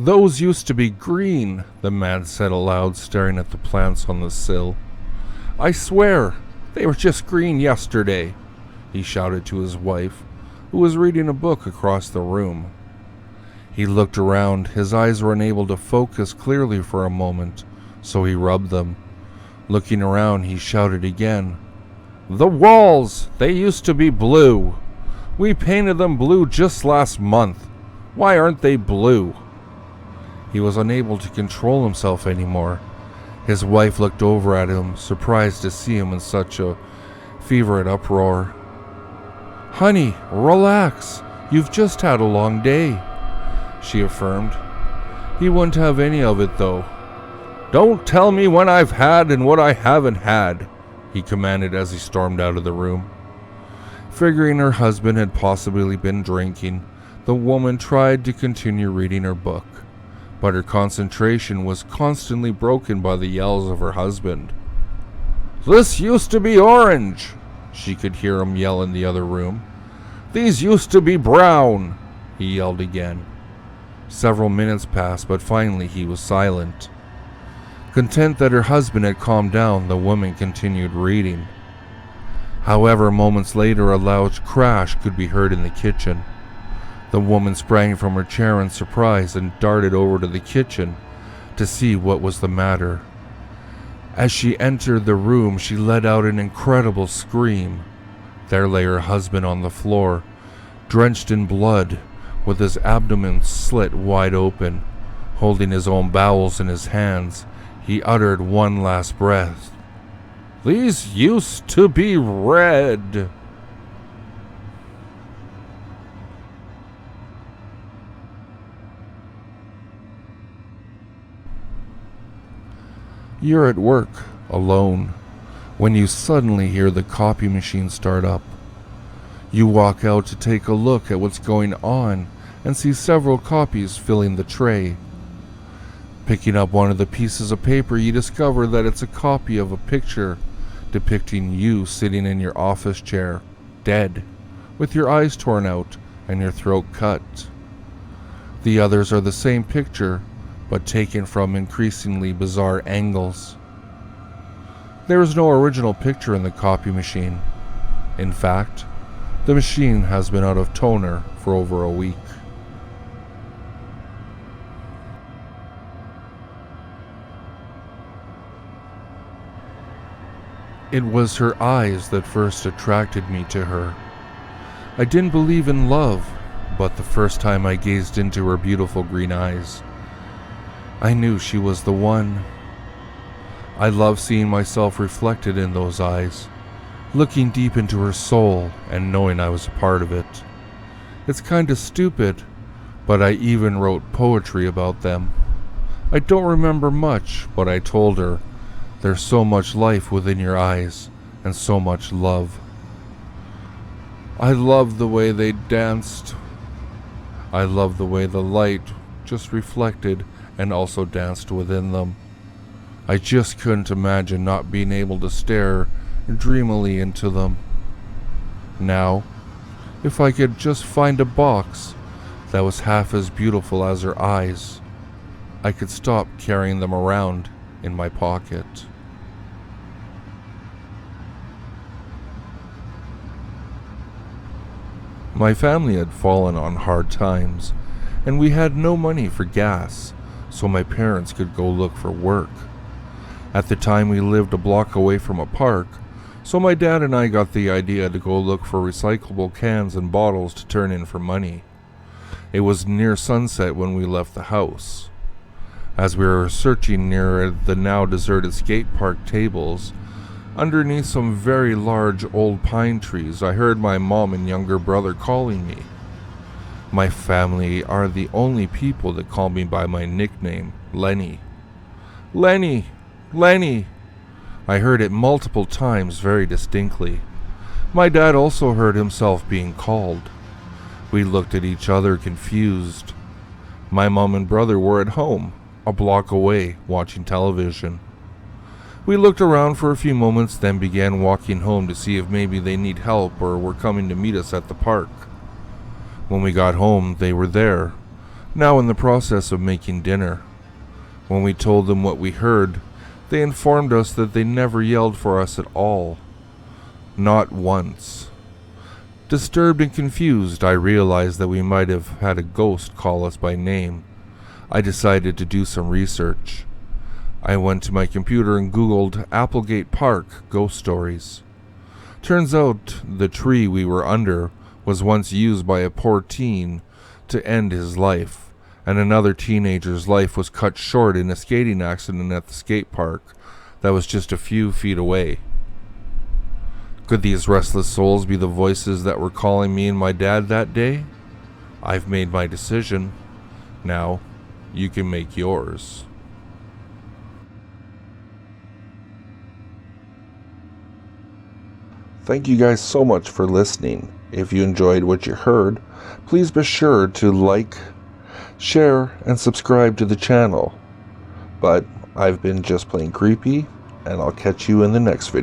"Those used to be green," the man said aloud, staring at the plants on the sill. "I swear, they were just green yesterday," he shouted to his wife, who was reading a book across the room. He looked around. His eyes were unable to focus clearly for a moment, so he rubbed them. Looking around, he shouted again, "The walls! They used to be blue. We painted them blue just last month. Why aren't they blue?" He was unable to control himself anymore. His wife looked over at him, surprised to see him in such a feverish uproar. "Honey, relax. You've just had a long day," she affirmed. "He wouldn't have any of it, though." "Don't tell me when I've had and what I haven't had," he commanded as he stormed out of the room. Figuring her husband had possibly been drinking, the woman tried to continue reading her book, but her concentration was constantly broken by the yells of her husband. "This used to be orange," she could hear him yell in the other room. "These used to be brown," he yelled again. Several minutes passed, but finally he was silent. Content that her husband had calmed down, the woman continued reading. However, moments later, a loud crash could be heard in the kitchen. The woman sprang from her chair in surprise and darted over to the kitchen to see what was the matter. As she entered the room, she let out an incredible scream. There lay her husband on the floor, drenched in blood, with his abdomen slit wide open. Holding his own bowels in his hands, he uttered one last breath. "These used to be red." You're at work, alone, when you suddenly hear the copy machine start up. You walk out to take a look at what's going on and see several copies filling the tray. Picking up one of the pieces of paper, you discover that it's a copy of a picture depicting you sitting in your office chair, dead, with your eyes torn out and your throat cut. The others are the same picture, but taken from increasingly bizarre angles. There is no original picture in the copy machine. In fact, the machine has been out of toner for over a week. It was her eyes that first attracted me to her. I didn't believe in love, but the first time I gazed into her beautiful green eyes, I knew she was the one. I loved seeing myself reflected in those eyes, looking deep into her soul and knowing I was a part of it. It's kinda stupid, but I even wrote poetry about them. I don't remember much, but I told her, "There's so much life within your eyes, and so much love." I loved the way they danced. I loved the way the light just reflected and also danced within them. I just couldn't imagine not being able to stare dreamily into them. Now, if I could just find a box that was half as beautiful as her eyes, I could stop carrying them around in my pocket. My family had fallen on hard times, and we had no money for gas, so my parents could go look for work. At the time, we lived a block away from a park, so my dad and I got the idea to go look for recyclable cans and bottles to turn in for money. It was near sunset when we left the house. As we were searching near the now deserted skate park tables, underneath some very large old pine trees, I heard my mom and younger brother calling me. My family are the only people that call me by my nickname, Lenny. "Lenny! Lenny!" I heard it multiple times very distinctly. My dad also heard himself being called. We looked at each other confused. My mom and brother were at home, a block away, watching television. We looked around for a few moments, then began walking home to see if maybe they need help or were coming to meet us at the park. When we got home, they were there, now in the process of making dinner. When we told them what we heard, they informed us that they never yelled for us at all. Not once. Disturbed and confused, I realized that we might have had a ghost call us by name. I decided to do some research. I went to my computer and Googled Applegate Park ghost stories. Turns out the tree we were under was once used by a poor teen to end his life, and another teenager's life was cut short in a skating accident at the skate park that was just a few feet away. Could these restless souls be the voices that were calling me and my dad that day? I've made my decision. Now, you can make yours. Thank you guys so much for listening. If you enjoyed what you heard, please be sure to like, share, and subscribe to the channel. But I've been just plain creepy, and I'll catch you in the next video.